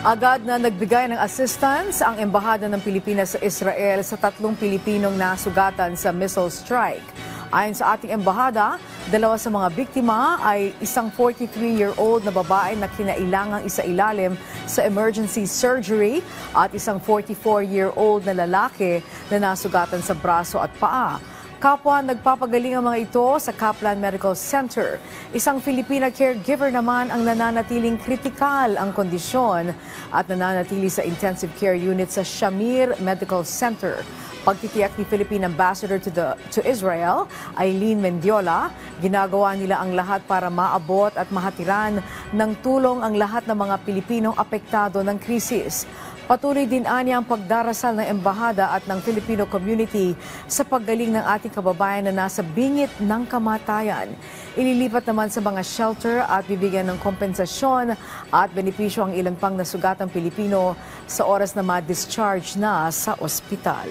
Agad na nagbigay ng assistance ang Embahada ng Pilipinas sa Israel sa 3 Pilipinong nasugatan sa missile strike. Ayon sa ating embahada, 2 sa mga biktima ay isang 43-year-old na babae na kinailangang isailalim sa emergency surgery at isang 44-year-old na lalaki na nasugatan sa braso at paa. Kapwa nagpapagaling ang mga ito sa Kaplan Medical Center. Isang Filipina caregiver naman ang nananatiling kritikal ang kondisyon at nananatili sa intensive care unit sa Shamir Medical Center. Pagtitiyak ni Philippine Ambassador to Israel, Eileen Mendiola, ginagawa nila ang lahat para maabot at mahatiran ng tulong ang lahat ng mga Pilipinong apektado ng krisis. Patuloy din anya ang pagdarasal ng embahada at ng Filipino community sa paggaling ng ating kababayan na nasa bingit ng kamatayan. Ililipat naman sa mga shelter at bibigyan ng kompensasyon at benepisyo ang ilang pang nasugatang Pilipino sa oras na ma-discharge na sa ospital.